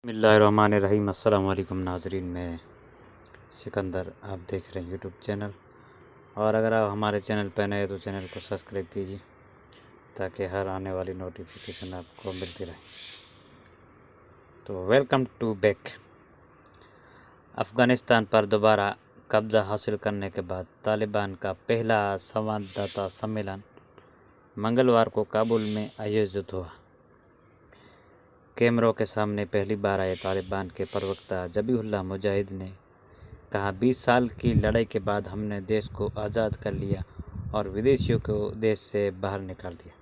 बिस्मिल्लाहिर्रहमानिर्रहीम। अस्सलाम वालेकुम नाज़रीन, मैं सिकंदर, आप देख रहे हैं यूट्यूब चैनल। और अगर आप हमारे चैनल पर नए तो चैनल को सब्सक्राइब कीजिए ताकि हर आने वाली नोटिफिकेशन आपको मिलती रहे। तो वेलकम टू बैक। अफ़गानिस्तान पर दोबारा कब्ज़ा हासिल करने के बाद तालिबान का पहला संवाददाता सम्मेलन मंगलवार को काबुल में आयोजित हुआ। कैमरों के सामने पहली बार आए तालिबान के प्रवक्ता ज़बीहुल्लाह मुजाहिद ने कहा, 20 साल की लड़ाई के बाद हमने देश को आज़ाद कर लिया और विदेशियों को देश से बाहर निकाल दिया।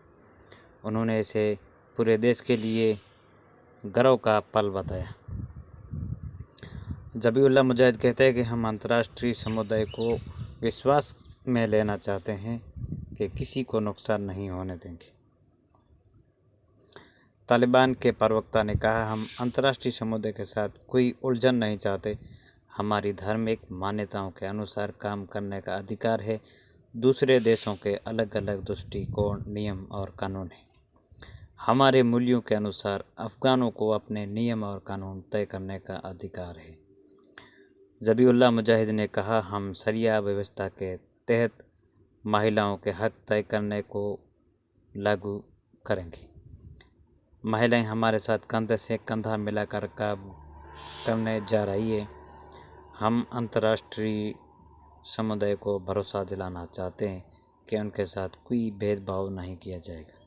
उन्होंने इसे पूरे देश के लिए गर्व का पल बताया। ज़बीहुल्लाह मुजाहिद कहते हैं कि हम अंतर्राष्ट्रीय समुदाय को विश्वास में लेना चाहते हैं कि किसी को नुकसान नहीं होने देंगे। तालिबान के प्रवक्ता ने कहा, हम अंतर्राष्ट्रीय समुदाय के साथ कोई उलझन नहीं चाहते। हमारी धार्मिक मान्यताओं के अनुसार काम करने का अधिकार है। दूसरे देशों के अलग अलग दृष्टिकोण, नियम और कानून हैं। हमारे मूल्यों के अनुसार अफ़गानों को अपने नियम और कानून तय करने का अधिकार है। ज़बीहुल्लाह मुजाहिद ने कहा, हम शरिया व्यवस्था के तहत महिलाओं के हक तय करने को लागू करेंगे। महिलाएं हमारे साथ कंधे से कंधा मिलाकर काम करने जा रही है। हम अंतर्राष्ट्रीय समुदाय को भरोसा दिलाना चाहते हैं कि उनके साथ कोई भेदभाव नहीं किया जाएगा।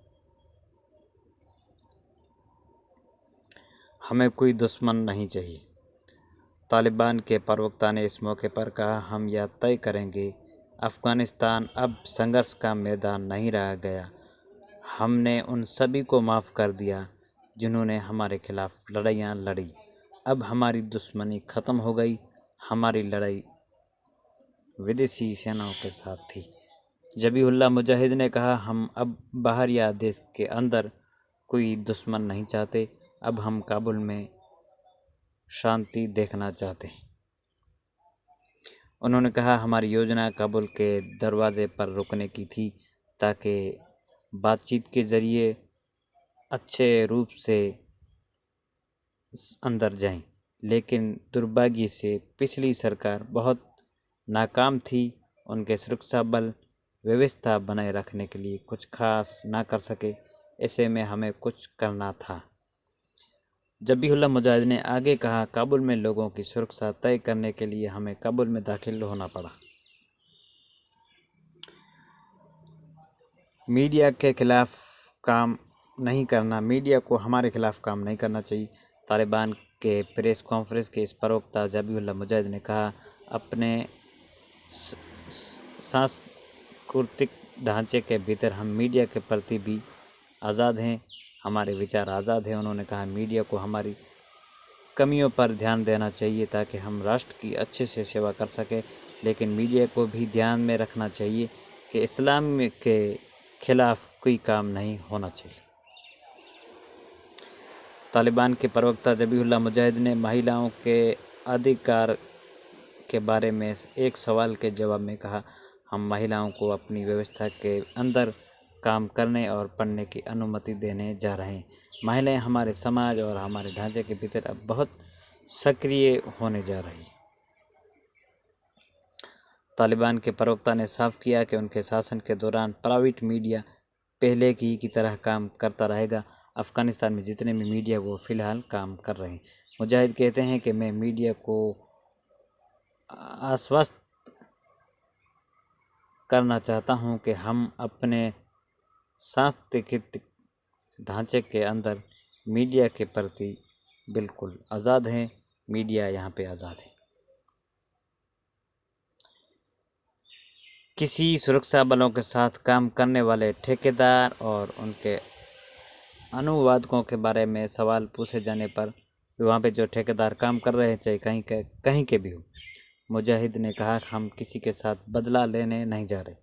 हमें कोई दुश्मन नहीं चाहिए। तालिबान के प्रवक्ता ने इस मौके पर कहा, हम यह तय करेंगे, अफ़गानिस्तान अब संघर्ष का मैदान नहीं रह गया। हमने उन सभी को माफ़ कर दिया जिन्होंने हमारे खिलाफ लड़ाइयाँ लड़ी। अब हमारी दुश्मनी ख़त्म हो गई। हमारी लड़ाई विदेशी सेनाओं के साथ थी। ज़बीहुल्लाह मुजाहिद ने कहा, हम अब बाहर या देश के अंदर कोई दुश्मन नहीं चाहते। अब हम काबुल में शांति देखना चाहते हैं। उन्होंने कहा, हमारी योजना काबुल के दरवाजे पर रुकने की थी ताकि बातचीत के ज़रिए अच्छे रूप से अंदर जाएं। लेकिन दुर्भाग्य से पिछली सरकार बहुत नाकाम थी। उनके सुरक्षा बल व्यवस्था बनाए रखने के लिए कुछ खास ना कर सके। ऐसे में हमें कुछ करना था। ज़बीहुल्लाह मुजाहिद ने आगे कहा, काबुल में लोगों की सुरक्षा तय करने के लिए हमें काबुल में दाखिल होना पड़ा। मीडिया के खिलाफ काम नहीं करना, मीडिया को हमारे खिलाफ काम नहीं करना चाहिए। तालिबान के प्रेस कॉन्फ्रेंस के इस प्रवक्ता ज़बीहुल्लाह मुजाहिद ने कहा, अपने सांस्कृतिक ढांचे के भीतर हम मीडिया के प्रति भी आज़ाद हैं। हमारे विचार आज़ाद हैं। उन्होंने कहा, मीडिया को हमारी कमियों पर ध्यान देना चाहिए ताकि हम राष्ट्र की अच्छे से सेवा कर सकें। लेकिन मीडिया को भी ध्यान में रखना चाहिए कि इस्लाम के खिलाफ कोई काम नहीं होना चाहिए। तालिबान के प्रवक्ता ज़बीहुल्लाह मुजाहिद ने महिलाओं के अधिकार के बारे में एक सवाल के जवाब में कहा, हम महिलाओं को अपनी व्यवस्था के अंदर काम करने और पढ़ने की अनुमति देने जा रहे हैं। महिलाएं हमारे समाज और हमारे ढांचे के भीतर अब बहुत सक्रिय होने जा रही हैं। तालिबान के प्रवक्ता ने साफ किया कि उनके शासन के दौरान प्राइवेट मीडिया पहले की तरह काम करता रहेगा। अफ़गानिस्तान में जितने भी मीडिया वो फ़िलहाल काम कर रहे हैं। मुजाहिद कहते हैं कि मैं मीडिया को आश्वस्त करना चाहता हूं कि हम अपने सांस्कृतिक ढांचे के अंदर मीडिया के प्रति बिल्कुल आज़ाद हैं। मीडिया यहाँ पे आज़ाद है। किसी सुरक्षा बलों के साथ काम करने वाले ठेकेदार और उनके अनुवादकों के बारे में सवाल पूछे जाने पर वहाँ पे जो ठेकेदार काम कर रहे हैं, चाहे कहीं के भी हो, मुजाहिद ने कहा, हम किसी के साथ बदला लेने नहीं जा रहे।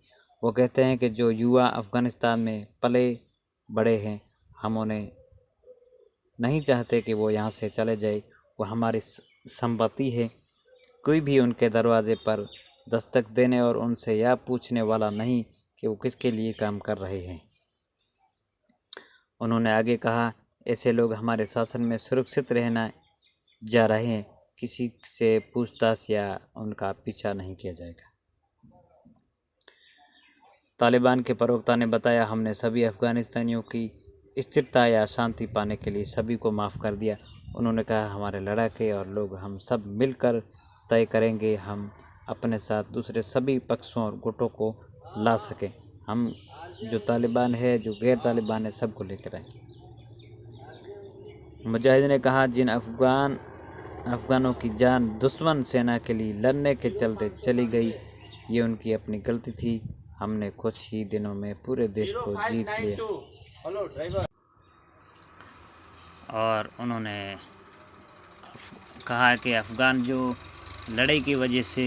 वो कहते हैं कि जो युवा अफ़गानिस्तान में पले बड़े हैं, हम उन्हें नहीं चाहते कि वो यहाँ से चले जाए। वो हमारी संपत्ति है। कोई भी उनके दरवाजे पर दस्तक देने और उनसे यह पूछने वाला नहीं कि वो किसके लिए काम कर रहे हैं। उन्होंने आगे कहा, ऐसे लोग हमारे शासन में सुरक्षित रहना जा रहे हैं, किसी से पूछताछ या उनका पीछा नहीं किया जाएगा। तालिबान के प्रवक्ता ने बताया, हमने सभी अफगानिस्तानियों की स्थिरता या शांति पाने के लिए सभी को माफ़ कर दिया। उन्होंने कहा, हमारे लड़ाके और लोग हम सब मिलकर तय करेंगे हम अपने साथ दूसरे सभी पक्षों और गुटों को ला सकें। हम जो तालिबान है, जो गैर तालिबान है, सबको लेकर आएंगे। मुजाहिद ने कहा, जिन अफगानों की जान दुश्मन सेना के लिए लड़ने के चलते चली गई, ये उनकी अपनी गलती थी। हमने कुछ ही दिनों में पूरे देश को जीत लिया। और उन्होंने कहा कि अफ़गान जो लड़ाई की वजह से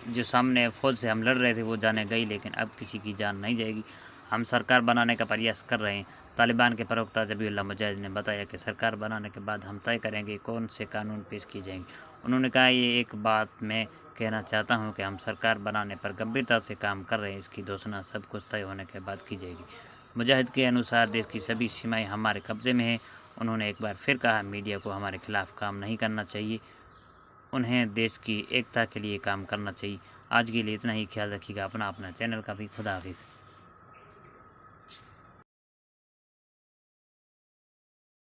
जो सामने फ़ौज से हम लड़ रहे थे वो जाने गई, लेकिन अब किसी की जान नहीं जाएगी। हम सरकार बनाने का प्रयास कर रहे हैं। तालिबान के प्रवक्ता ज़बीहुल्लाह मुजाहिद ने बताया कि सरकार बनाने के बाद हम तय करेंगे कौन से कानून पेश किए जाएंगे। उन्होंने कहा, ये एक बात मैं कहना चाहता हूं कि हम सरकार बनाने पर गंभीरता से काम कर रहे हैं। इसकी घोषणा सब कुछ तय होने के बाद की जाएगी। मुजाहिद के अनुसार देश की सभी सीमाएं हमारे कब्ज़े में हैं। उन्होंने एक बार फिर कहा, मीडिया को हमारे खिलाफ काम नहीं करना चाहिए, उन्हें देश की एकता के लिए काम करना चाहिए। आज के लिए इतना ही। ख्याल रखिएगा अपना चैनल का भी। खुदा हाफिज़।